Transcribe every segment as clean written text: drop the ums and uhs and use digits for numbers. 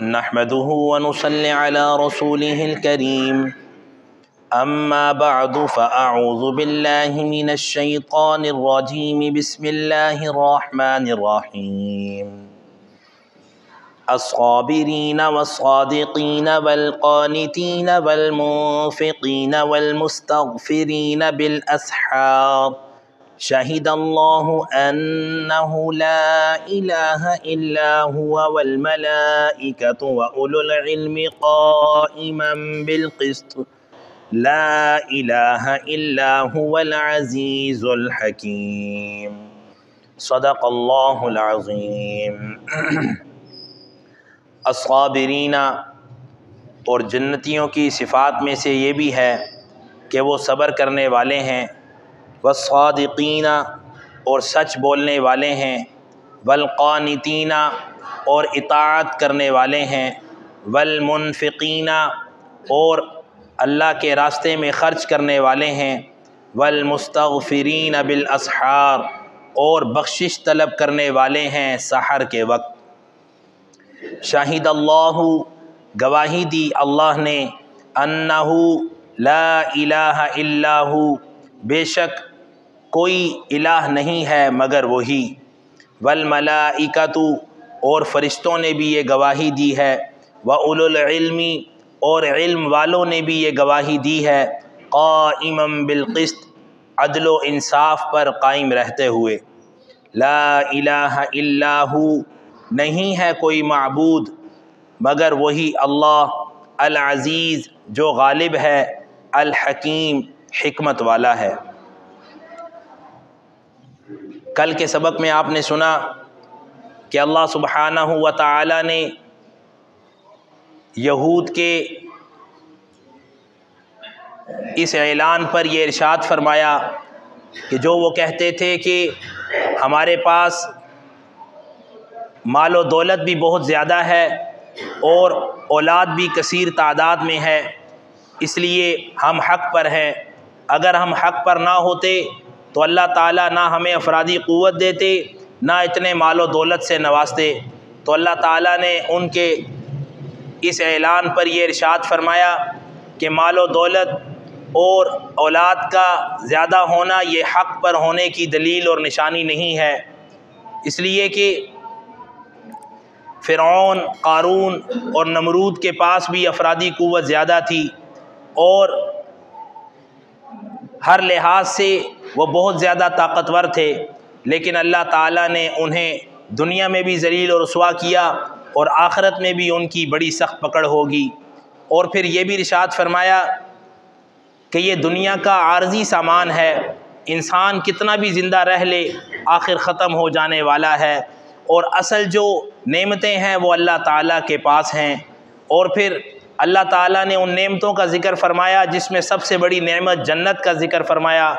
نحمده ونصلي على رسوله الكريم أما بعد فأعوذ بالله من الشيطان الرجيم بسم الله الرحمن الرحيم الصابرين والصادقين والقانتين والمنفقين والمستغفرين بالأسحار شهد الله أنه لا إله إلا هو والملائكة وأولو العلم قائما بالقسط لا إله إلا هو العزيز الحكيم صدق الله العظيم۔ الصابرین، اور جنتیوں کی صفات میں سے یہ بھی ہے کہ وہ صبر کرنے والے ہیں، والصادقین، اور سچ بولنے والے ہیں، والقانتین، اور اطاعت کرنے والے ہیں، والمنفقین، اور اللہ کے راستے میں خرچ کرنے والے ہیں، والمستغفرین بالاسحار، اور بخشش طلب کرنے والے ہیں سحر کے وقت۔ شاہد اللہ، گواہی دی اللہ نے، انہ لا الہ الا ہو، بے شک کوئی الہ نہیں ہے مگر وہی، والملائکۃ، اور فرشتوں نے بھی یہ گواہی دی ہے، وَأُولُو الْعِلْمِ، اور علم والوں نے بھی یہ گواہی دی ہے، قائما بالقسط، عدل و انصاف پر قائم رہتے ہوئے، لا الہ الا ہو، نہیں ہے کوئی معبود مگر وہی اللہ، العزیز، جو غالب ہے، الحکیم، حکمت والا ہے۔ کل کے سبق میں آپ نے سنا کہ اللہ سبحانہ و تعالی نے یہود کے اس اعلان پر یہ ارشاد فرمایا کہ جو وہ کہتے تھے کہ ہمارے پاس مال و دولت بھی بہت زیادہ ہے اور اولاد بھی کثیر تعداد میں ہے، اس لیے ہم حق پر ہیں، اگر ہم حق پر نہ ہوتے تو اللہ تعالیٰ نہ ہمیں افرادی قوت دیتے، نہ اتنے مال و دولت سے نوازتے۔ تو اللہ تعالیٰ نے ان کے اس اعلان پر یہ ارشاد فرمایا کہ مال و دولت اور اولاد کا زیادہ ہونا یہ حق پر ہونے کی دلیل اور نشانی نہیں ہے، اس لیے کہ فرعون، قارون اور نمرود کے پاس بھی افرادی قوت زیادہ تھی اور ہر لحاظ سے وہ بہت زیادہ طاقتور تھے، لیکن اللہ تعالیٰ نے انہیں دنیا میں بھی ذلیل و رسوا کیا اور آخرت میں بھی ان کی بڑی سخت پکڑ ہوگی۔ اور پھر یہ بھی ارشاد فرمایا کہ یہ دنیا کا عارضی سامان ہے، انسان کتنا بھی زندہ رہ لے آخر ختم ہو جانے والا ہے، اور اصل جو نعمتیں ہیں وہ اللہ تعالیٰ کے پاس ہیں۔ اور پھر اللہ تعالیٰ نے ان نعمتوں کا ذکر فرمایا جس میں سب سے بڑی نعمت جنت کا ذکر فرمایا،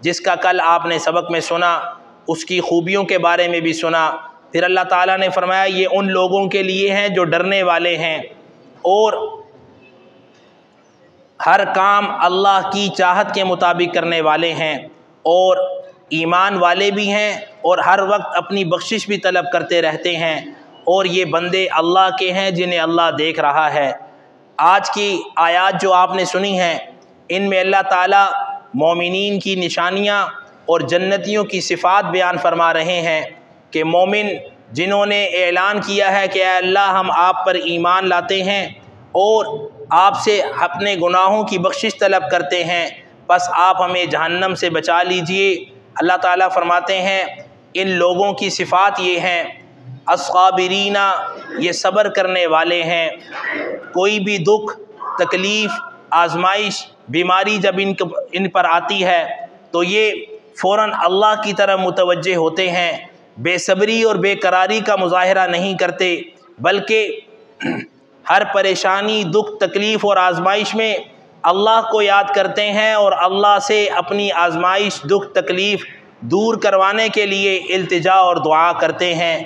جس کا کل آپ نے سبق میں سنا، اس کی خوبیوں کے بارے میں بھی سنا۔ پھر اللہ تعالیٰ نے فرمایا یہ ان لوگوں کے لیے ہیں جو ڈرنے والے ہیں اور ہر کام اللہ کی چاہت کے مطابق کرنے والے ہیں، اور ایمان والے بھی ہیں اور ہر وقت اپنی بخشش بھی طلب کرتے رہتے ہیں، اور یہ بندے اللہ کے ہیں جنہیں اللہ دیکھ رہا ہے۔ آج کی آیات جو آپ نے سنی ہیں ان میں اللہ تعالیٰ مومنین کی نشانیاں اور جنتیوں کی صفات بیان فرما رہے ہیں کہ مومن جنہوں نے اعلان کیا ہے کہ اے اللہ ہم آپ پر ایمان لاتے ہیں اور آپ سے اپنے گناہوں کی بخشش طلب کرتے ہیں، بس آپ ہمیں جہنم سے بچا لیجئے۔ اللہ تعالیٰ فرماتے ہیں ان لوگوں کی صفات یہ ہیں، الصابرین، یہ صبر کرنے والے ہیں، کوئی بھی دکھ، تکلیف، آزمائش، بیماری جب ان پر آتی ہے تو یہ فوراً اللہ کی طرف متوجہ ہوتے ہیں، بے صبری اور بے قراری کا مظاہرہ نہیں کرتے، بلکہ ہر پریشانی، دکھ، تکلیف اور آزمائش میں اللہ کو یاد کرتے ہیں اور اللہ سے اپنی آزمائش، دکھ، تکلیف دور کروانے کے لیے التجا اور دعا کرتے ہیں۔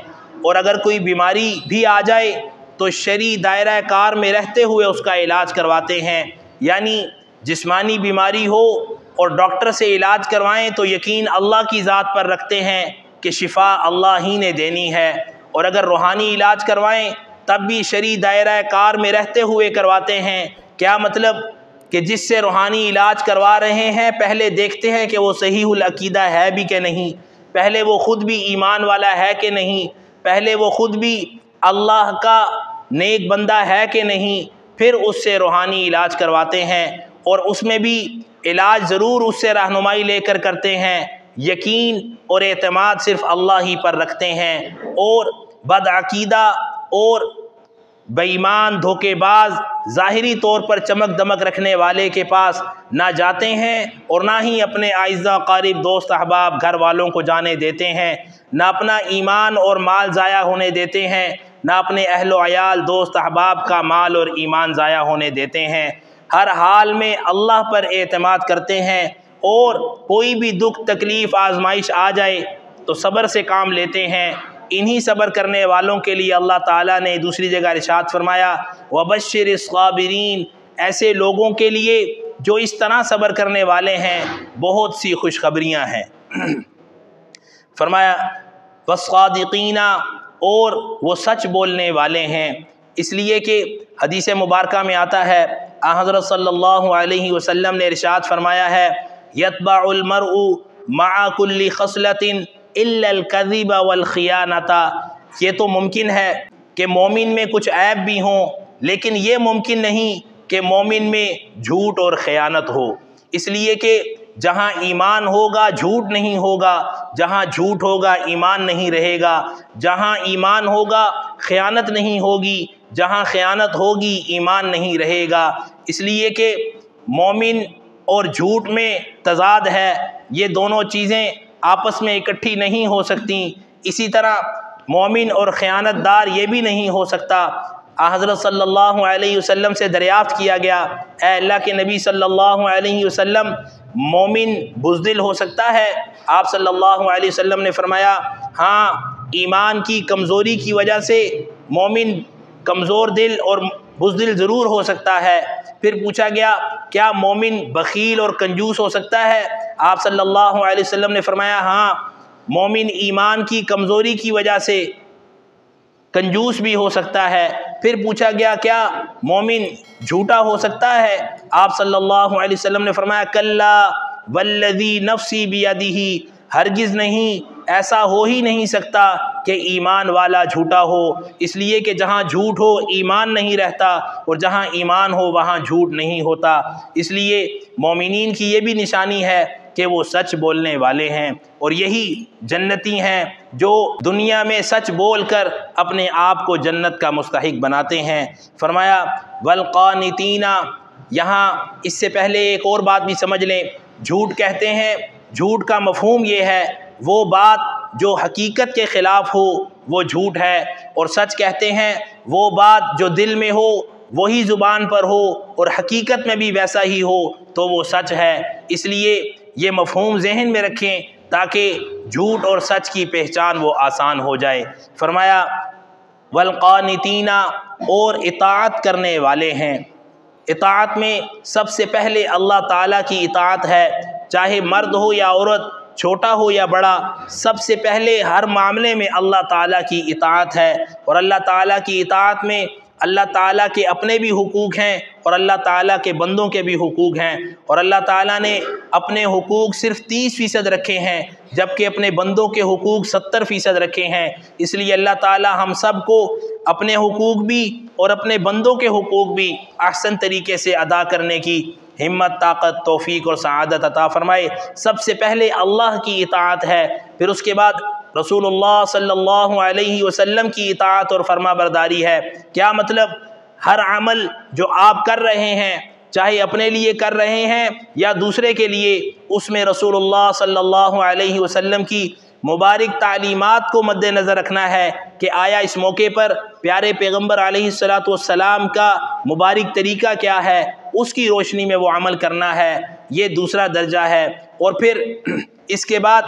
اور اگر کوئی بیماری بھی آ جائے تو شرعی دائرہ کار میں رہتے ہوئے اس کا علاج کرواتے ہیں، یعنی جسمانی بیماری ہو اور ڈاکٹر سے علاج کروائیں تو یقین اللہ کی ذات پر رکھتے ہیں کہ شفا اللہ ہی نے دینی ہے، اور اگر روحانی علاج کروائیں تب بھی شرعی دائرہ کار میں رہتے ہوئے کرواتے ہیں۔ کیا مطلب؟ کہ جس سے روحانی علاج کروا رہے ہیں پہلے دیکھتے ہیں کہ وہ صحیح العقیدہ ہے بھی کہ نہیں، پہلے وہ خود بھی ایمان والا ہے کہ نہیں، پہلے وہ خود بھی اللہ کا نیک بندہ ہے کہ نہیں، پھر اس سے روحانی علاج کرواتے ہیں، اور اس میں بھی علاج ضرور اس سے رہنمائی لے کر کرتے ہیں، یقین اور اعتماد صرف اللہ ہی پر رکھتے ہیں، اور بدعقیدہ اور بے ایمان دھوکے باز ظاہری طور پر چمک دمک رکھنے والے کے پاس نہ جاتے ہیں، اور نہ ہی اپنے اعزاء قریب دوست احباب گھر والوں کو جانے دیتے ہیں، نہ اپنا ایمان اور مال ضائع ہونے دیتے ہیں، نہ اپنے اہل و عیال دوست احباب کا مال اور ایمان ضائع ہونے دیتے ہیں، ہر حال میں اللہ پر اعتماد کرتے ہیں، اور کوئی بھی دکھ تکلیف آزمائش آ جائے تو صبر سے کام لیتے ہیں۔ انہی صبر کرنے والوں کے لیے اللہ تعالیٰ نے دوسری جگہ ارشاد فرمایا وَبَشِّرِ الصَّابِرِينَ، ایسے لوگوں کے لیے جو اس طرح صبر کرنے والے ہیں بہت سی خوشخبریاں ہیں۔ فرمایا وَالصَّادِقِينَ، اور وہ سچ بولنے والے ہیں، اس لیے کہ حدیث مبارکہ میں آتا ہے حضرت صلی اللہ علیہ وسلم نے ارشاد فرمایا ہے يَتْبَعُ الْمَرْءُ مَعَ كُلِّ خَصْلَةٍ إِلَّا الْكَذِبَ وَالْخِيَانَةَ، یہ تو ممکن ہے کہ مومن میں کچھ عیب بھی ہوں، لیکن یہ ممکن نہیں کہ مومن میں جھوٹ اور خیانت ہو، اس لیے کہ جہاں ایمان ہوگا جھوٹ نہیں ہوگا، جہاں جھوٹ ہوگا ایمان نہیں رہے گا، جہاں ایمان ہوگا خیانت نہیں ہوگی، جہاں خیانت ہوگی ایمان نہیں رہے گا، اس لیے کہ مومن اور جھوٹ میں تضاد ہے، یہ دونوں چیزیں آپس میں اکٹھی نہیں ہو سکتی، اسی طرح مومن اور خیانت دار یہ بھی نہیں ہو سکتا۔ حضرت صلی اللہ علیہ وسلم سے دریافت کیا گیا اے اللہ کے نبی صلی اللہ علیہ وسلم، مومن بزدل ہو سکتا ہے؟ آپ صلی اللہ علیہ وسلم نے فرمایا ہاں، ایمان کی کمزوری کی وجہ سے مومن کمزور دل اور بزدل ضرور ہو سکتا ہے۔ پھر پوچھا گیا کیا مومن بخیل اور کنجوس ہو سکتا ہے؟ آپ صلی اللہ علیہ وسلم نے فرمایا ہاں، مومن ایمان کی کمزوری کی وجہ سے کنجوس بھی ہو سکتا ہے۔ پھر پوچھا گیا کیا مومن جھوٹا ہو سکتا ہے؟ آپ صلی اللہ علیہ وسلم نے فرمایا کلا والذی نفسی بیدہ، ہرگز نہیں، ایسا ہو ہی نہیں سکتا کہ ایمان والا جھوٹا ہو، اس لیے کہ جہاں جھوٹ ہو ایمان نہیں رہتا، اور جہاں ایمان ہو وہاں جھوٹ نہیں ہوتا، اس لیے مومنین کی یہ بھی نشانی ہے کہ وہ سچ بولنے والے ہیں، اور یہی جنتی ہیں جو دنیا میں سچ بول کر اپنے آپ کو جنت کا مستحق بناتے ہیں۔ فرمایا والقانتین، یہاں اس سے پہلے ایک اور بات بھی سمجھ لیں، جھوٹ کہتے ہیں، جھوٹ کا مفہوم یہ ہے وہ بات جو حقیقت کے خلاف ہو وہ جھوٹ ہے، اور سچ کہتے ہیں وہ بات جو دل میں ہو وہی زبان پر ہو اور حقیقت میں بھی ویسا ہی ہو تو وہ سچ ہے۔ اس لیے یہ مفہوم ذہن میں رکھیں تاکہ جھوٹ اور سچ کی پہچان وہ آسان ہو جائے۔ فرمایا والقانتین، اور اطاعت کرنے والے ہیں۔ اطاعت میں سب سے پہلے اللہ تعالیٰ کی اطاعت ہے، چاہے مرد ہو یا عورت، چھوٹا ہو یا بڑا، سب سے پہلے ہر معاملے میں اللہ تعالیٰ کی اطاعت ہے، اور اللہ تعالیٰ کی اطاعت میں اللہ تعالیٰ کے اپنے بھی حقوق ہیں اور اللہ تعالیٰ کے بندوں کے بھی حقوق ہیں، اور اللہ تعالیٰ نے اپنے حقوق صرف 30% رکھے ہیں جبکہ اپنے بندوں کے حقوق 70% رکھے ہیں۔ اس لیے اللہ تعالیٰ ہم سب کو اپنے حقوق بھی اور اپنے بندوں کے حقوق بھی احسن طریقے سے ادا کرنے کی ہمت، طاقت، توفیق اور سعادت عطا فرمائے۔ سب سے پہلے اللہ کی اطاعت ہے، پھر اس کے بعد رسول اللہ صلی اللہ علیہ وسلم کی اطاعت اور فرما برداری ہے۔ کیا مطلب؟ ہر عمل جو آپ کر رہے ہیں، چاہے اپنے لیے کر رہے ہیں یا دوسرے کے لیے، اس میں رسول اللہ صلی اللہ علیہ وسلم کی مبارک تعلیمات کو مد نظر رکھنا ہے کہ آیا اس موقع پر پیارے پیغمبر علیہ السلام کا مبارک طریقہ کیا ہے، اس کی روشنی میں وہ عمل کرنا ہے، یہ دوسرا درجہ ہے۔ اور پھر اس کے بعد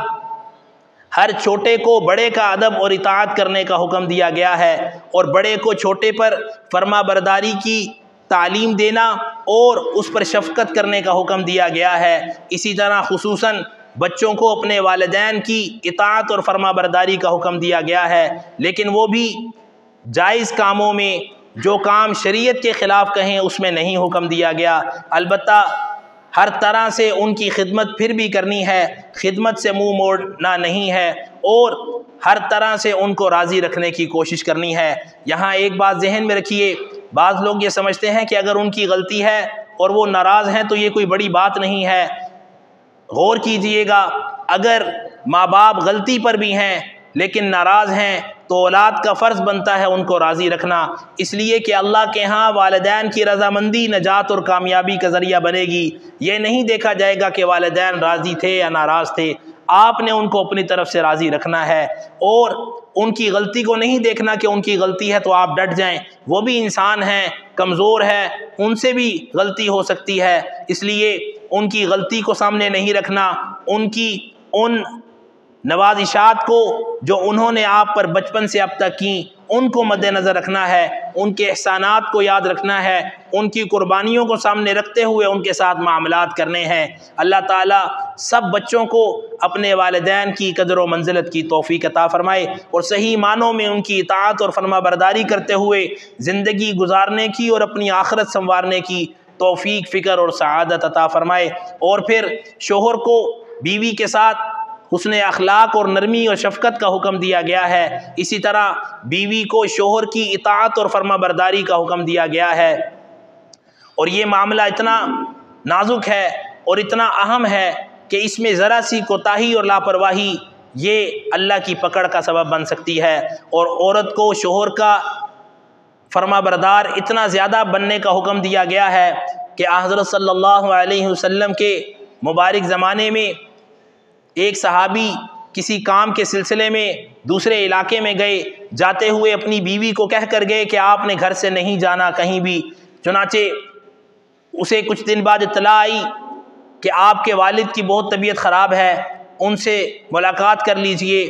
ہر چھوٹے کو بڑے کا ادب اور اطاعت کرنے کا حکم دیا گیا ہے، اور بڑے کو چھوٹے پر فرما برداری کی تعلیم دینا اور اس پر شفقت کرنے کا حکم دیا گیا ہے۔ اسی طرح خصوصاً بچوں کو اپنے والدین کی اطاعت اور فرما برداری کا حکم دیا گیا ہے، لیکن وہ بھی جائز کاموں میں جو کام شریعت کے خلاف کہیں اس میں نہیں حکم دیا گیا، البتہ ہر طرح سے ان کی خدمت پھر بھی کرنی ہے، خدمت سے منہ موڑنا نہیں ہے، اور ہر طرح سے ان کو راضی رکھنے کی کوشش کرنی ہے۔ یہاں ایک بات ذہن میں رکھیے، بعض لوگ یہ سمجھتے ہیں کہ اگر ان کی غلطی ہے اور وہ ناراض ہیں تو یہ کوئی بڑی بات نہیں ہے۔ غور کیجئے گا، اگر ماں باپ غلطی پر بھی ہیں لیکن ناراض ہیں تو اولاد کا فرض بنتا ہے ان کو راضی رکھنا، اس لیے کہ اللہ کے ہاں والدین کی رضامندی نجات اور کامیابی کا ذریعہ بنے گی۔ یہ نہیں دیکھا جائے گا کہ والدین راضی تھے یا ناراض تھے، آپ نے ان کو اپنی طرف سے راضی رکھنا ہے، اور ان کی غلطی کو نہیں دیکھنا کہ ان کی غلطی ہے تو آپ ڈٹ جائیں، وہ بھی انسان ہیں، کمزور ہے، ان سے بھی غلطی ہو سکتی ہے، اس لیے ان کی غلطی کو سامنے نہیں رکھنا، ان کی ان نوازشات کو جو انہوں نے آپ پر بچپن سے اب تک کی ان کو مد نظر رکھنا ہے، ان کے احسانات کو یاد رکھنا ہے، ان کی قربانیوں کو سامنے رکھتے ہوئے ان کے ساتھ معاملات کرنے ہیں۔ اللہ تعالیٰ سب بچوں کو اپنے والدین کی قدر و منزلت کی توفیق عطا فرمائے، اور صحیح معنوں میں ان کی اطاعت اور فرما برداری کرتے ہوئے زندگی گزارنے کی اور اپنی آخرت سنوارنے کی توفیق، فکر اور سعادت عطا فرمائے۔ اور پھر شوہر کو بیوی کے ساتھ حسن اخلاق اور نرمی اور شفقت کا حکم دیا گیا ہے، اسی طرح بیوی کو شوہر کی اطاعت اور فرما برداری کا حکم دیا گیا ہے، اور یہ معاملہ اتنا نازک ہے اور اتنا اہم ہے کہ اس میں ذرا سی کوتاہی اور لاپرواہی یہ اللہ کی پکڑ کا سبب بن سکتی ہے، اور عورت کو شوہر کا فرما بردار اتنا زیادہ بننے کا حکم دیا گیا ہے کہ حضرت صلی اللہ علیہ وسلم کے مبارک زمانے میں ایک صحابی کسی کام کے سلسلے میں دوسرے علاقے میں گئے، جاتے ہوئے اپنی بیوی کو کہہ کر گئے کہ آپ نے گھر سے نہیں جانا کہیں بھی، چنانچہ اسے کچھ دن بعد اطلاع آئی کہ آپ کے والد کی بہت طبیعت خراب ہے، ان سے ملاقات کر لیجئے۔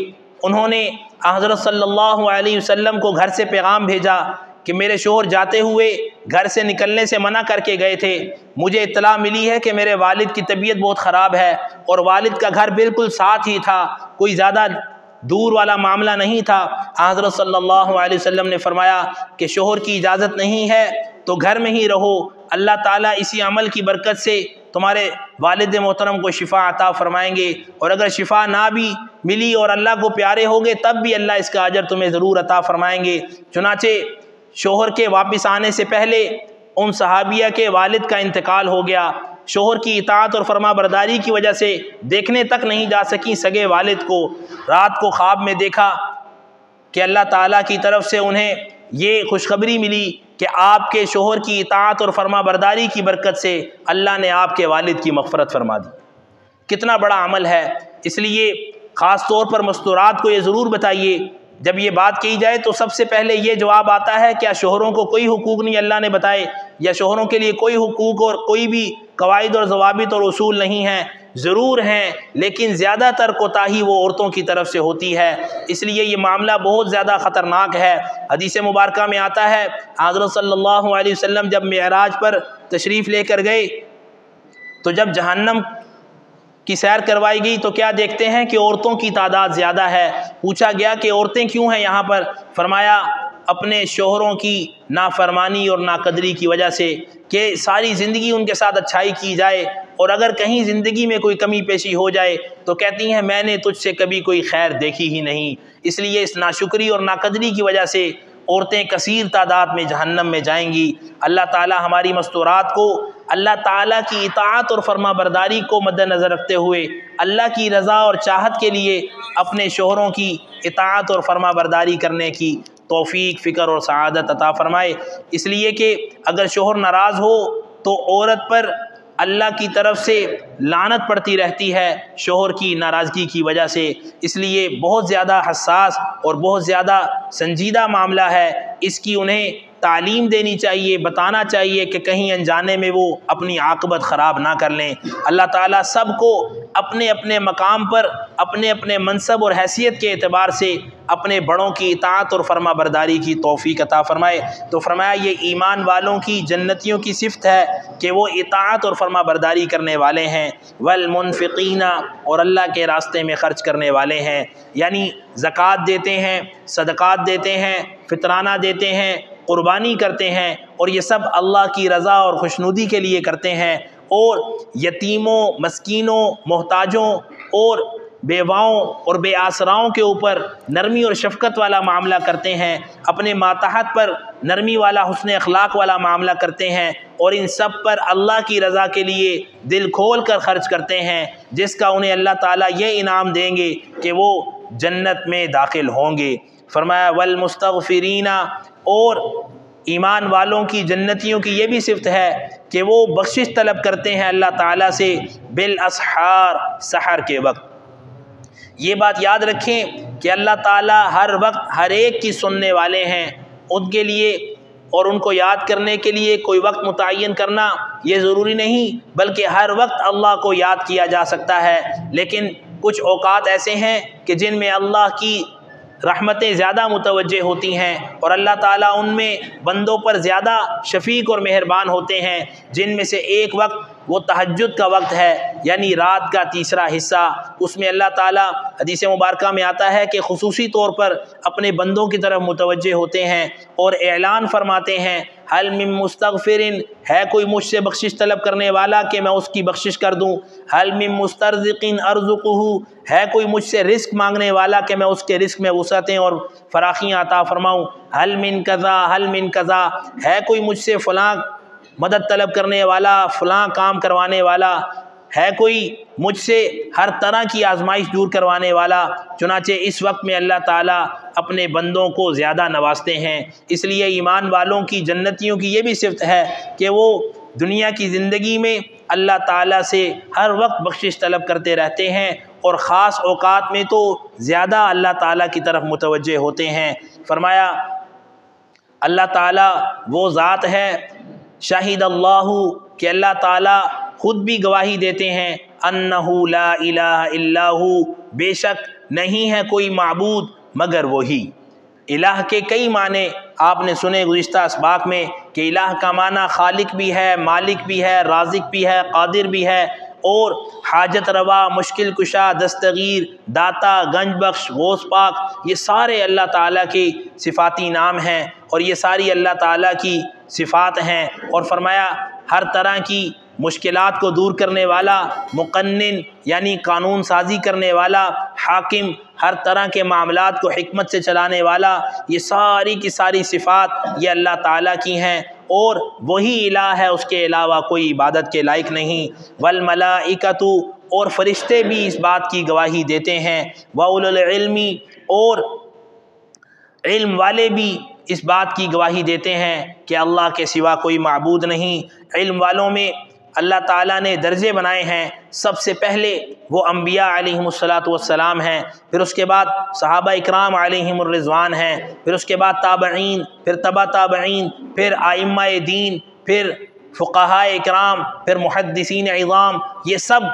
انہوں نے حضرت صلی اللہ علیہ وسلم کو گھر سے پیغام بھیجا کہ میرے شوہر جاتے ہوئے گھر سے نکلنے سے منع کر کے گئے تھے، مجھے اطلاع ملی ہے کہ میرے والد کی طبیعت بہت خراب ہے، اور والد کا گھر بالکل ساتھ ہی تھا، کوئی زیادہ دور والا معاملہ نہیں تھا۔ حضرت صلی اللہ علیہ وسلم نے فرمایا کہ شوہر کی اجازت نہیں ہے تو گھر میں ہی رہو، اللہ تعالیٰ اسی عمل کی برکت سے تمہارے والد محترم کو شفا عطا فرمائیں گے، اور اگر شفا نہ بھی ملی اور اللہ کو پیارے ہوگے تب بھی اللہ اس کا اجر تمہیں ضرور عطا فرمائیں گے۔ چنانچہ شوہر کے واپس آنے سے پہلے ان صحابیہ کے والد کا انتقال ہو گیا، شوہر کی اطاعت اور فرما برداری کی وجہ سے دیکھنے تک نہیں جا سکیں سگے والد کو، رات کو خواب میں دیکھا کہ اللہ تعالیٰ کی طرف سے انہیں یہ خوشخبری ملی کہ آپ کے شوہر کی اطاعت اور فرما برداری کی برکت سے اللہ نے آپ کے والد کی مغفرت فرما دی۔ کتنا بڑا عمل ہے، اس لیے خاص طور پر مستورات کو یہ ضرور بتائیے، جب یہ بات کی جائے تو سب سے پہلے یہ جواب آتا ہے کیا شوہروں کو کوئی حقوق نہیں اللہ نے بتائے، یا شوہروں کے لیے کوئی حقوق اور کوئی بھی قواعد اور ضوابط اور اصول نہیں ہیں؟ ضرور ہیں، لیکن زیادہ تر کوتاہی وہ عورتوں کی طرف سے ہوتی ہے، اس لیے یہ معاملہ بہت زیادہ خطرناک ہے۔ حدیث مبارکہ میں آتا ہے حضرت صلی اللہ علیہ وسلم جب معراج پر تشریف لے کر گئے تو جب جہنم کی سیر کروائی گئی تو کیا دیکھتے ہیں کہ عورتوں کی تعداد زیادہ ہے۔ پوچھا گیا کہ عورتیں کیوں ہیں یہاں پر؟ فرمایا اپنے شوہروں کی نافرمانی اور ناقدری کی وجہ سے، کہ ساری زندگی ان کے ساتھ اچھائی کی جائے اور اگر کہیں زندگی میں کوئی کمی پیشی ہو جائے تو کہتی ہیں میں نے تجھ سے کبھی کوئی خیر دیکھی ہی نہیں۔ اس لیے اس ناشکری اور ناقدری کی وجہ سے عورتیں کثیر تعداد میں جہنم میں جائیں گی۔ اللہ تعالی ہماری مستورات کو اللہ تعالیٰ کی اطاعت اور فرما برداری کو مد نظر رکھتے ہوئے اللہ کی رضا اور چاہت کے لیے اپنے شوہروں کی اطاعت اور فرما برداری کرنے کی توفیق، فکر اور سعادت عطا فرمائے۔ اس لیے کہ اگر شوہر ناراض ہو تو عورت پر اللہ کی طرف سے لعنت پڑتی رہتی ہے شوہر کی ناراضگی کی وجہ سے، اس لیے بہت زیادہ حساس اور بہت زیادہ سنجیدہ معاملہ ہے، اس کی انہیں تعلیم دینی چاہیے، بتانا چاہیے کہ کہیں انجانے میں وہ اپنی عاقبت خراب نہ کر لیں۔ اللہ تعالیٰ سب کو اپنے اپنے مقام پر اپنے اپنے منصب اور حیثیت کے اعتبار سے اپنے بڑوں کی اطاعت اور فرما برداری کی توفیق عطا فرمائے۔ تو فرمایا یہ ایمان والوں کی جنتیوں کی صفت ہے کہ وہ اطاعت اور فرما برداری کرنے والے ہیں، والمنفقین اور اللہ کے راستے میں خرچ کرنے والے ہیں، یعنی زکوٰۃ دیتے ہیں، صدقات دیتے ہیں، فطرانہ دیتے ہیں، قربانی کرتے ہیں، اور یہ سب اللہ کی رضا اور خوشنودی کے لیے کرتے ہیں، اور یتیموں، مسکینوں، محتاجوں اور بیواؤں اور بے آسراؤں کے اوپر نرمی اور شفقت والا معاملہ کرتے ہیں، اپنے ماتحت پر نرمی والا حسن اخلاق والا معاملہ کرتے ہیں، اور ان سب پر اللہ کی رضا کے لیے دل کھول کر خرچ کرتے ہیں، جس کا انہیں اللہ تعالیٰ یہ انعام دیں گے کہ وہ جنت میں داخل ہوں گے۔ فرمایا والمستغفرین، اور ایمان والوں کی جنتیوں کی یہ بھی صفت ہے کہ وہ بخشش طلب کرتے ہیں اللہ تعالیٰ سے بالاسحار، سحر کے وقت۔ یہ بات یاد رکھیں کہ اللہ تعالیٰ ہر وقت ہر ایک کی سننے والے ہیں، ان کے لیے اور ان کو یاد کرنے کے لیے کوئی وقت متعین کرنا یہ ضروری نہیں، بلکہ ہر وقت اللہ کو یاد کیا جا سکتا ہے، لیکن کچھ اوقات ایسے ہیں کہ جن میں اللہ کی رحمتیں زیادہ متوجہ ہوتی ہیں اور اللہ تعالیٰ ان میں بندوں پر زیادہ شفیق اور مہربان ہوتے ہیں، جن میں سے ایک وقت وہ تہجد کا وقت ہے، یعنی رات کا تیسرا حصہ۔ اس میں اللہ تعالیٰ حدیث مبارکہ میں آتا ہے کہ خصوصی طور پر اپنے بندوں کی طرف متوجہ ہوتے ہیں اور اعلان فرماتے ہیں حل من مستغفر، ہے کوئی مجھ سے بخشش طلب کرنے والا کہ میں اس کی بخشش کر دوں، حل من مسترزق ارزقہ، ہے کوئی مجھ سے رزق مانگنے والا کہ میں اس کے رزق میں وسعتیں اور فراخیاں عطا فرماؤں، حل من کذا، حل من کذا، ہے کوئی مجھ سے فلاں مدد طلب کرنے والا، فلاں کام کروانے والا، ہے کوئی مجھ سے ہر طرح کی آزمائش دور کروانے والا۔ چنانچہ اس وقت میں اللہ تعالیٰ اپنے بندوں کو زیادہ نوازتے ہیں، اس لیے ایمان والوں کی جنتیوں کی یہ بھی صفت ہے کہ وہ دنیا کی زندگی میں اللہ تعالیٰ سے ہر وقت بخشش طلب کرتے رہتے ہیں، اور خاص اوقات میں تو زیادہ اللہ تعالیٰ کی طرف متوجہ ہوتے ہیں۔ فرمایا اللہ تعالیٰ وہ ذات ہے، شاہد اللہ، کہ اللہ تعالیٰ خود بھی گواہی دیتے ہیں، انہ لا الہ الا ہو، بے شک نہیں ہے کوئی معبود مگر وہی۔ الہ کے کئی معنی آپ نے سنے گزشتہ اسباق میں کہ الہ کا معنی خالق بھی ہے، مالک بھی ہے، رازق بھی ہے، قادر بھی ہے، اور حاجت روا، مشکل کشا، دستگیر، داتا، گنج بخش، غوث پاک، یہ سارے اللہ تعالیٰ کے صفاتی نام ہیں اور یہ ساری اللہ تعالیٰ کی صفات ہیں۔ اور فرمایا ہر طرح کی مشکلات کو دور کرنے والا، مقنن یعنی قانون سازی کرنے والا، حاکم ہر طرح کے معاملات کو حکمت سے چلانے والا، یہ ساری کی ساری صفات یہ اللہ تعالیٰ کی ہیں، اور وہی الہ ہے، اس کے علاوہ کوئی عبادت کے لائق نہیں۔ والملائکۃ، اور فرشتے بھی اس بات کی گواہی دیتے ہیں، واولو العلم، اور علم والے بھی اس بات کی گواہی دیتے ہیں کہ اللہ کے سوا کوئی معبود نہیں۔ علم والوں میں اللہ تعالیٰ نے درجے بنائے ہیں، سب سے پہلے وہ انبیاء علیہم الصلاۃ ہیں، پھر اس کے بعد صحابہ اکرام علیہم الرضوان ہیں، پھر اس کے بعد تابعین، پھر تبع تابعین، پھر ائمہ دین، پھر فقہاء اکرام، پھر محدثین عظام، یہ سب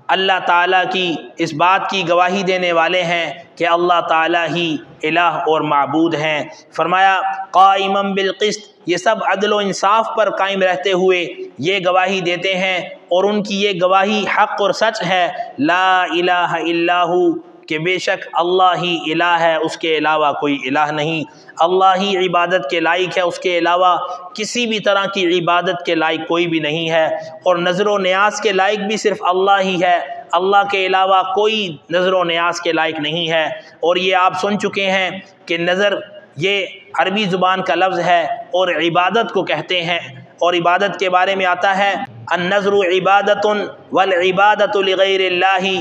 اللہ تعالیٰ کی اس بات کی گواہی دینے والے ہیں کہ اللہ تعالیٰ ہی الہ اور معبود ہیں۔ فرمایا قائما بالقسط، یہ سب عدل و انصاف پر قائم رہتے ہوئے یہ گواہی دیتے ہیں، اور ان کی یہ گواہی حق اور سچ ہے، لا الہ الا ہو، کہ بے شک اللہ ہی الہ ہے، اس کے علاوہ کوئی الہ نہیں، اللہ ہی عبادت کے لائق ہے، اس کے علاوہ کسی بھی طرح کی عبادت کے لائق کوئی بھی نہیں ہے، اور نظر و نیاز کے لائق بھی صرف اللہ ہی ہے، اللہ کے علاوہ کوئی نظر و نیاز کے لائق نہیں ہے۔ اور یہ آپ سن چکے ہیں کہ نظر یہ عربی زبان کا لفظ ہے اور عبادت کو کہتے ہیں، اور عبادت کے بارے میں آتا ہے النظر عبادت والعبادت لغیر اللہ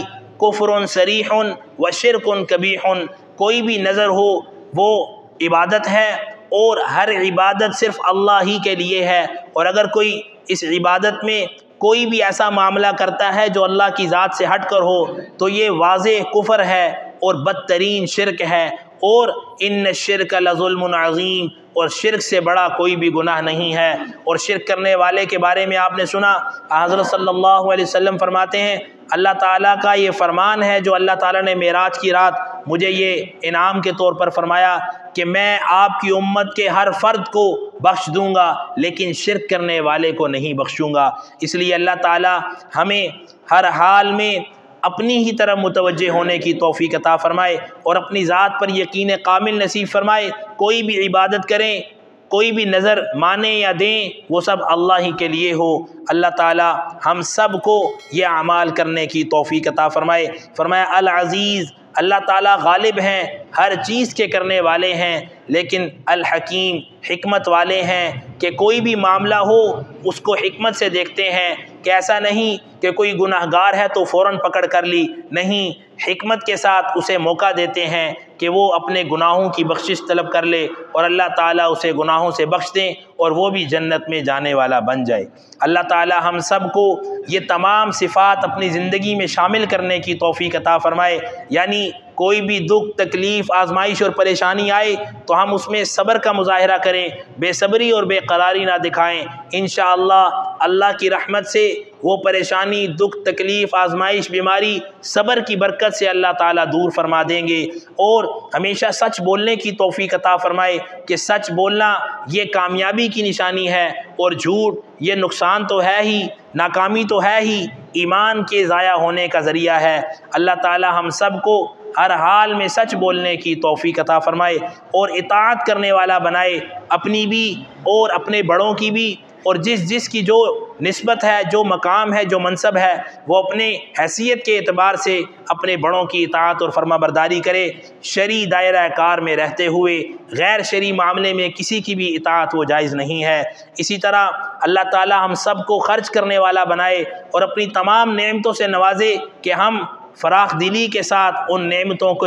کفر صریح وشرک قبیح، کوئی بھی نظر ہو وہ عبادت ہے، اور ہر عبادت صرف اللہ ہی کے لیے ہے، اور اگر کوئی اس عبادت میں کوئی بھی ایسا معاملہ کرتا ہے جو اللہ کی ذات سے ہٹ کر ہو تو یہ واضح کفر ہے اور بدترین شرک ہے، اور ان الشرک لظلم عظیم، اور شرک سے بڑا کوئی بھی گناہ نہیں ہے۔ اور شرک کرنے والے کے بارے میں آپ نے سنا، حضرت صلی اللہ علیہ وسلم فرماتے ہیں اللہ تعالیٰ کا یہ فرمان ہے جو اللہ تعالیٰ نے معراج کی رات مجھے یہ انعام کے طور پر فرمایا کہ میں آپ کی امت کے ہر فرد کو بخش دوں گا لیکن شرک کرنے والے کو نہیں بخشوں گا۔ اس لیے اللہ تعالیٰ ہمیں ہر حال میں اپنی ہی طرف متوجہ ہونے کی توفیق عطا فرمائے اور اپنی ذات پر یقین کامل نصیب فرمائے۔ کوئی بھی عبادت کریں، کوئی بھی نظر مانیں یا دیں، وہ سب اللہ ہی کے لیے ہو۔ اللہ تعالی ہم سب کو یہ اعمال کرنے کی توفیق عطا فرمائے۔ فرمایا العزیز، اللہ تعالیٰ غالب ہیں، ہر چیز کے کرنے والے ہیں، لیکن الحکیم، حکمت والے ہیں کہ کوئی بھی معاملہ ہو اس کو حکمت سے دیکھتے ہیں کہ ایسا نہیں کہ کوئی گناہ گار ہے تو فوراً پکڑ کر لی، نہیں، حکمت کے ساتھ اسے موقع دیتے ہیں کہ وہ اپنے گناہوں کی بخشش طلب کر لے اور اللہ تعالیٰ اسے گناہوں سے بخش دیں اور وہ بھی جنت میں جانے والا بن جائے۔ اللہ تعالیٰ ہم سب کو یہ تمام صفات اپنی زندگی میں شامل کرنے کی توفیق عطا فرمائے، یعنی کوئی بھی دکھ، تکلیف، آزمائش اور پریشانی آئے تو ہم اس میں صبر کا مظاہرہ کریں، بے صبری اور بے قراری نہ دکھائیں۔ انشاءاللہ اللہ کی رحمت سے وہ پریشانی، دکھ، تکلیف، آزمائش، بیماری صبر کی برکت سے اللہ تعالیٰ دور فرما دیں گے، اور ہمیشہ سچ بولنے کی توفیق عطا فرمائے کہ سچ بولنا یہ کامیابی کی نشانی ہے اور جھوٹ یہ نقصان تو ہے ہی، ناکامی تو ہے ہی، ایمان کے ضائع ہونے کا ذریعہ ہے۔ اللہ تعالیٰ ہم سب کو ہر حال میں سچ بولنے کی توفیق عطا فرمائے اور اطاعت کرنے والا بنائے، اپنی بھی اور اپنے بڑوں کی بھی، اور جس کی جو نسبت ہے، جو مقام ہے، جو منصب ہے، وہ اپنے حیثیت کے اعتبار سے اپنے بڑوں کی اطاعت اور فرما برداری کرے، شرعی دائرہ کار میں رہتے ہوئے غیر شرعی معاملے میں کسی کی بھی اطاعت وہ جائز نہیں ہے۔ اسی طرح اللہ تعالی ہم سب کو خرچ کرنے والا بنائے اور اپنی تمام نعمتوں سے نوازے کہ ہم فراخ دلی کے ساتھ ان نعمتوں کو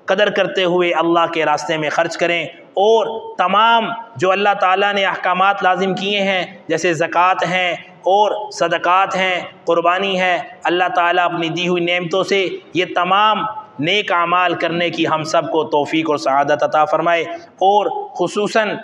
قدر کرتے ہوئے اللہ کے راستے میں خرچ کریں، اور تمام جو اللہ تعالیٰ نے احکامات لازم کیے ہیں جیسے زکوٰۃ ہیں اور صدقات ہیں، قربانی ہے، اللہ تعالیٰ اپنی دی ہوئی نعمتوں سے یہ تمام نیک اعمال کرنے کی ہم سب کو توفیق اور سعادت عطا فرمائے، اور خصوصاً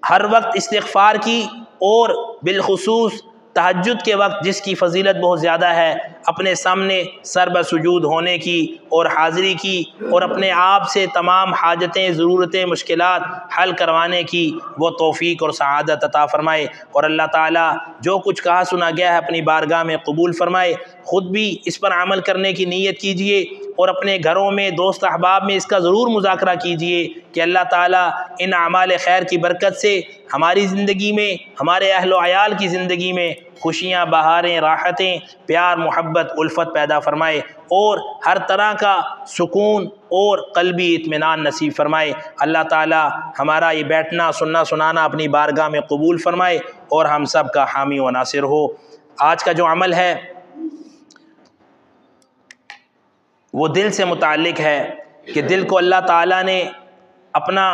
ہر وقت استغفار کی اور بالخصوص تہجد کے وقت جس کی فضیلت بہت زیادہ ہے، اپنے سامنے سر بسجود ہونے کی اور حاضری کی اور اپنے آپ سے تمام حاجتیں، ضرورتیں، مشکلات حل کروانے کی وہ توفیق اور سعادت عطا فرمائے، اور اللہ تعالیٰ جو کچھ کہا سنا گیا ہے اپنی بارگاہ میں قبول فرمائے۔ خود بھی اس پر عمل کرنے کی نیت کیجئے اور اپنے گھروں میں، دوست احباب میں اس کا ضرور مذاکرہ کیجئے کہ اللہ تعالیٰ ان اعمال خیر کی برکت سے ہماری زندگی میں، ہمارے اہل و عیال کی زندگی میں خوشیاں، بہاریں، راحتیں، پیار، محبت، الفت پیدا فرمائے اور ہر طرح کا سکون اور قلبی اطمینان نصیب فرمائے۔ اللہ تعالیٰ ہمارا یہ بیٹھنا، سننا، سنانا اپنی بارگاہ میں قبول فرمائے اور ہم سب کا حامی و ناصر ہو۔ آج کا جو عمل ہے وہ دل سے متعلق ہے کہ دل کو اللہ تعالیٰ نے اپنا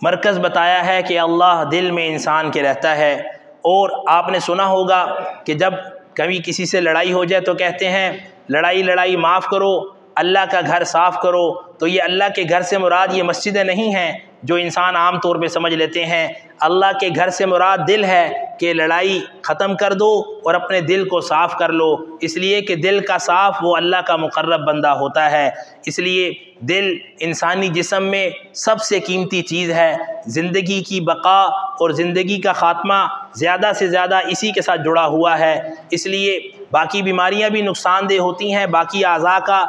مرکز بتایا ہے کہ اللہ دل میں انسان کے رہتا ہے، اور آپ نے سنا ہوگا کہ جب کبھی کسی سے لڑائی ہو جائے تو کہتے ہیں لڑائی معاف کرو، اللہ کا گھر صاف کرو، تو یہ اللہ کے گھر سے مراد یہ مسجدیں نہیں ہیں جو انسان عام طور پہ سمجھ لیتے ہیں۔ اللہ کے گھر سے مراد دل ہے کہ لڑائی ختم کر دو اور اپنے دل کو صاف کر لو، اس لیے کہ دل کا صاف وہ اللہ کا مقرب بندہ ہوتا ہے۔ اس لیے دل انسانی جسم میں سب سے قیمتی چیز ہے، زندگی کی بقا اور زندگی کا خاتمہ زیادہ سے زیادہ اسی کے ساتھ جڑا ہوا ہے۔ اس لیے باقی بیماریاں بھی نقصان دہ ہوتی ہیں، باقی اعضاء کا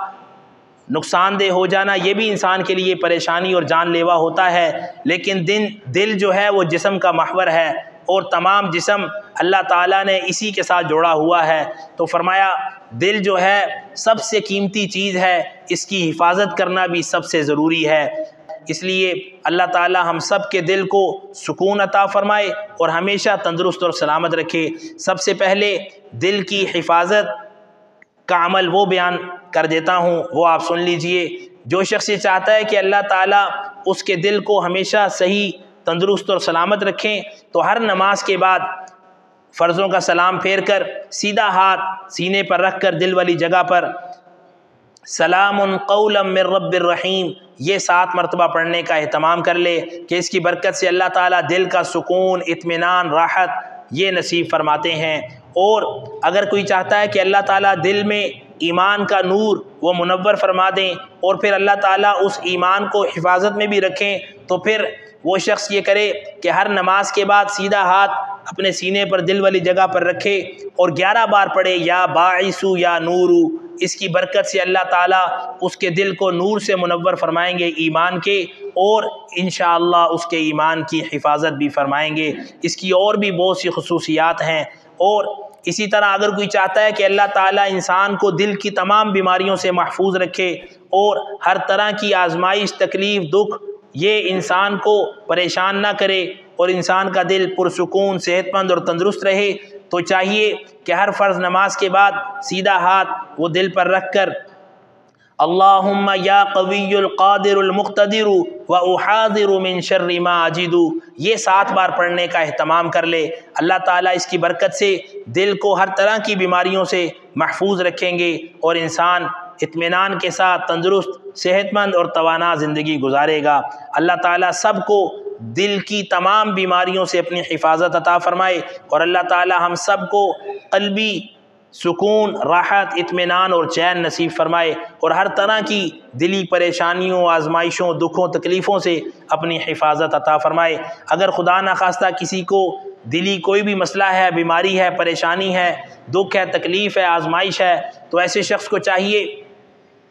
نقصان دہ ہو جانا یہ بھی انسان کے لیے پریشانی اور جان لیوا ہوتا ہے، لیکن دل جو ہے وہ جسم کا محور ہے اور تمام جسم اللہ تعالیٰ نے اسی کے ساتھ جوڑا ہوا ہے۔ تو فرمایا دل جو ہے سب سے قیمتی چیز ہے، اس کی حفاظت کرنا بھی سب سے ضروری ہے۔ اس لیے اللہ تعالیٰ ہم سب کے دل کو سکون عطا فرمائے اور ہمیشہ تندرست اور سلامت رکھے۔ سب سے پہلے دل کی حفاظت کا عمل وہ بیان کر دیتا ہوں، وہ آپ سن لیجئے۔ جو شخص یہ چاہتا ہے کہ اللہ تعالیٰ اس کے دل کو ہمیشہ صحیح، تندرست اور سلامت رکھیں، تو ہر نماز کے بعد فرضوں کا سلام پھیر کر سیدھا ہاتھ سینے پر رکھ کر دل والی جگہ پر سلام قولا من رب الرحیم، یہ 7 مرتبہ پڑھنے کا اہتمام کر لے کہ اس کی برکت سے اللہ تعالیٰ دل کا سکون، اطمینان، راحت یہ نصیب فرماتے ہیں۔ اور اگر کوئی چاہتا ہے کہ اللہ تعالیٰ دل میں ایمان کا نور وہ منور فرما دیں اور پھر اللہ تعالیٰ اس ایمان کو حفاظت میں بھی رکھیں، تو پھر وہ شخص یہ کرے کہ ہر نماز کے بعد سیدھا ہاتھ اپنے سینے پر دل والی جگہ پر رکھے اور 11 بار پڑھے یا باعثو یا نورو۔ اس کی برکت سے اللہ تعالیٰ اس کے دل کو نور سے منور فرمائیں گے ایمان کے، اور انشاءاللہ اس کے ایمان کی حفاظت بھی فرمائیں گے۔ اس کی اور بھی بہت سی خصوصیات ہیں۔ اور اسی طرح اگر کوئی چاہتا ہے کہ اللہ تعالیٰ انسان کو دل کی تمام بیماریوں سے محفوظ رکھے اور ہر طرح کی آزمائش، تکلیف، دکھ یہ انسان کو پریشان نہ کرے اور انسان کا دل پرسکون، صحت مند اور تندرست رہے، تو چاہیے کہ ہر فرض نماز کے بعد سیدھا ہاتھ وہ دل پر رکھ کر اللہم یا قوی القادر المقتدر واحاذر من شر ما اجد یہ 7 بار پڑھنے کا اہتمام کر لے۔ اللہ تعالیٰ اس کی برکت سے دل کو ہر طرح کی بیماریوں سے محفوظ رکھیں گے اور انسان اطمینان کے ساتھ تندرست، صحت مند اور توانا زندگی گزارے گا۔ اللہ تعالیٰ سب کو دل کی تمام بیماریوں سے اپنی حفاظت عطا فرمائے، اور اللہ تعالیٰ ہم سب کو قلبی سکون، راحت، اطمینان اور چین نصیب فرمائے، اور ہر طرح کی دلی پریشانیوں، آزمائشوں، دکھوں، تکلیفوں سے اپنی حفاظت عطا فرمائے۔ اگر خدا نخواستہ کسی کو دلی کوئی بھی مسئلہ ہے، بیماری ہے، پریشانی ہے، دکھ ہے، تکلیف ہے، آزمائش ہے، تو ایسے شخص کو چاہیے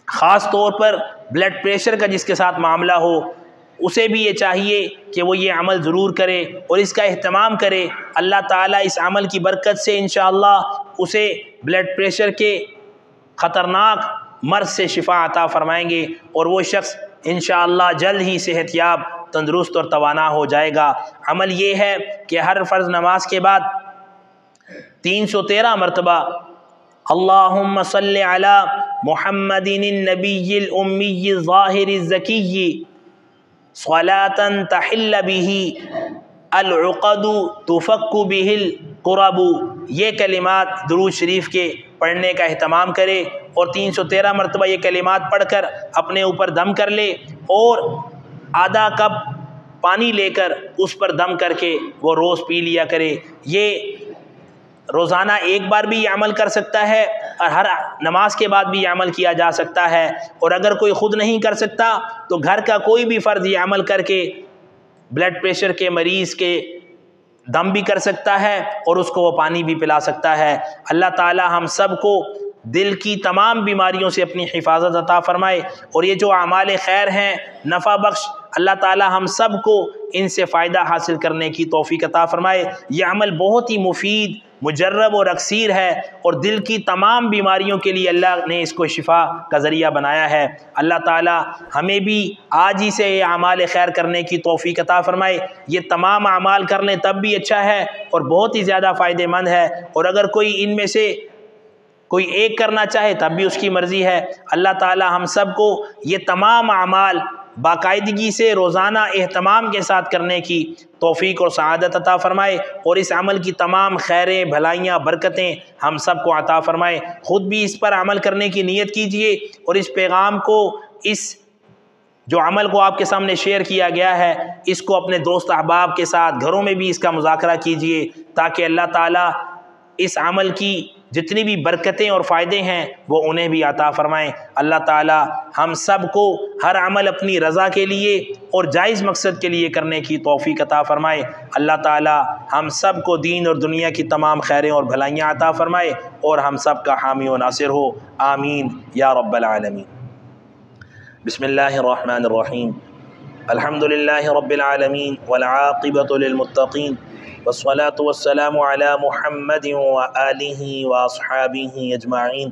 خاص طور پر بلڈ پریشر کا جس کے ساتھ معاملہ ہو، اسے بھی یہ چاہیے کہ وہ یہ عمل ضرور کرے اور اس کا اہتمام کرے۔ اللہ تعالیٰ اس عمل کی برکت سے انشاءاللہ اسے بلڈ پریشر کے خطرناک مرض سے شفا عطا فرمائیں گے، اور وہ شخص انشاءاللہ جلد ہی صحت یاب، تندرست اور توانا ہو جائے گا۔ عمل یہ ہے کہ ہر فرض نماز کے بعد 313 مرتبہ اللہم صلی علی محمد النبی الامی الظاہر الزکی صلاة تحل به العقد تفک به القرب یہ کلمات درود شریف کے پڑھنے کا اہتمام کرے، اور 313 مرتبہ یہ کلمات پڑھ کر اپنے اوپر دم کر لے، اور آدھا کپ پانی لے کر اس پر دم کر کے وہ روز پی لیا کرے۔ یہ روزانہ ایک بار بھی یہ عمل کر سکتا ہے، اور ہر نماز کے بعد بھی یہ عمل کیا جا سکتا ہے، اور اگر کوئی خود نہیں کر سکتا تو گھر کا کوئی بھی فرد یہ عمل کر کے بلڈ پریشر کے مریض کے دم بھی کر سکتا ہے اور اس کو وہ پانی بھی پلا سکتا ہے۔ اللہ تعالی ہم سب کو دل کی تمام بیماریوں سے اپنی حفاظت عطا فرمائے، اور یہ جو اعمال خیر ہیں نفع بخش، اللہ تعالی ہم سب کو ان سے فائدہ حاصل کرنے کی توفیق عطا فرمائے۔ یہ عمل بہت ہی مفید، مجرب اور اکثیر ہے، اور دل کی تمام بیماریوں کے لیے اللہ نے اس کو شفا کا ذریعہ بنایا ہے۔ اللہ تعالی ہمیں بھی آج ہی سے یہ اعمال خیر کرنے کی توفیق عطا فرمائے۔ یہ تمام اعمال کر لیں تب بھی اچھا ہے اور بہت ہی زیادہ فائدہ مند ہے، اور اگر کوئی ان میں سے کوئی ایک کرنا چاہے تب بھی اس کی مرضی ہے۔ اللہ تعالی ہم سب کو یہ تمام اعمال باقاعدگی سے روزانہ اہتمام کے ساتھ کرنے کی توفیق اور سعادت عطا فرمائے، اور اس عمل کی تمام خیریں، بھلائیاں، برکتیں ہم سب کو عطا فرمائے۔ خود بھی اس پر عمل کرنے کی نیت کیجئے، اور اس پیغام کو، اس جو عمل کو آپ کے سامنے شیئر کیا گیا ہے، اس کو اپنے دوست احباب کے ساتھ گھروں میں بھی اس کا مذاکرہ کیجئے، تاکہ اللہ تعالیٰ اس عمل کی جتنی بھی برکتیں اور فائدے ہیں وہ انہیں بھی عطا فرمائیں۔ اللہ تعالی ہم سب کو ہر عمل اپنی رضا کے لیے اور جائز مقصد کے لیے کرنے کی توفیق عطا فرمائے۔ اللہ تعالی ہم سب کو دین اور دنیا کی تمام خیریں اور بھلائیاں عطا فرمائے، اور ہم سب کا حامی و ناصر ہو، آمین یا رب العالمین۔ بسم اللہ الرحمن الرحیم، الحمد للہ رب العالمین والعاقبۃ للمتقین، والصلاة والسلام علی محمد وآلہ واصحابہ اجمعین۔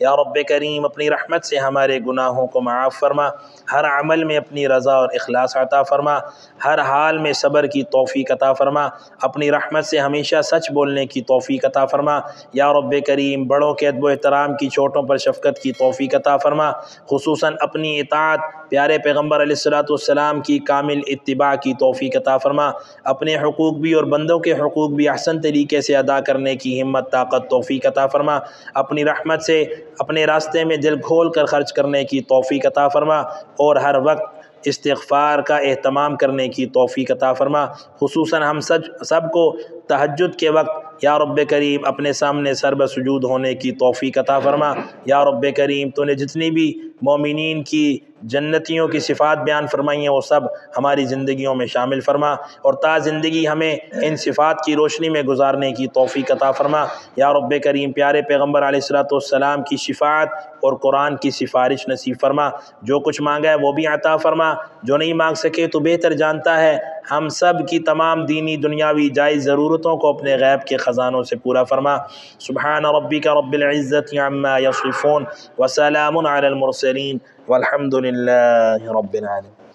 یا رب کریم اپنی رحمت سے ہمارے گناہوں کو معاف فرما، ہر عمل میں اپنی رضا اور اخلاص عطا فرما، ہر حال میں صبر کی توفیق عطا فرما، اپنی رحمت سے ہمیشہ سچ بولنے کی توفیق عطا فرما۔ یا رب کریم بڑوں کے ادب و احترام کی، چھوٹوں پر شفقت کی توفیق عطا فرما، خصوصاً اپنی اطاعت پیارے پیغمبر علیہ الصلوۃ والسلام کی کامل اتباع کی توفیق عطا فرما، اپنے حقوق بھی اور بندوں کے حقوق بھی احسن طریقے سے ادا کرنے کی ہمت، طاقت، توفیق عطا فرما، اپنی رحمت سے اپنے راستے میں دل کھول کر خرچ کرنے کی توفیق عطا فرما، اور ہر وقت استغفار کا اہتمام کرنے کی توفیق عطا فرما۔ خصوصاً ہم سب کو تہجد کے وقت یا رب کریم اپنے سامنے سر بسجود ہونے کی توفیق عطا فرما۔ یا رب کریم تو نے جتنی بھی مومنین کی جنتیوں کی صفات بیان فرمائی ہیں وہ سب ہماری زندگیوں میں شامل فرما، اور تا زندگی ہمیں ان صفات کی روشنی میں گزارنے کی توفیق عطا فرما۔ یا رب کریم پیارے پیغمبر علیہ الصلوۃ والسلام کی شفاعت اور قرآن کی سفارش نصیب فرما۔ جو کچھ مانگا ہے وہ بھی عطا فرما، جو نہیں مانگ سکے تو بہتر جانتا ہے، ہم سب کی تمام دینی دنیاوی جائز ضرورتوں کو اپنے غیب کے خزانوں سے پورا فرما۔ سبحان ربک رب العزت عما یصفون وسلام علی المرسلین والحمد للہ رب العالمین۔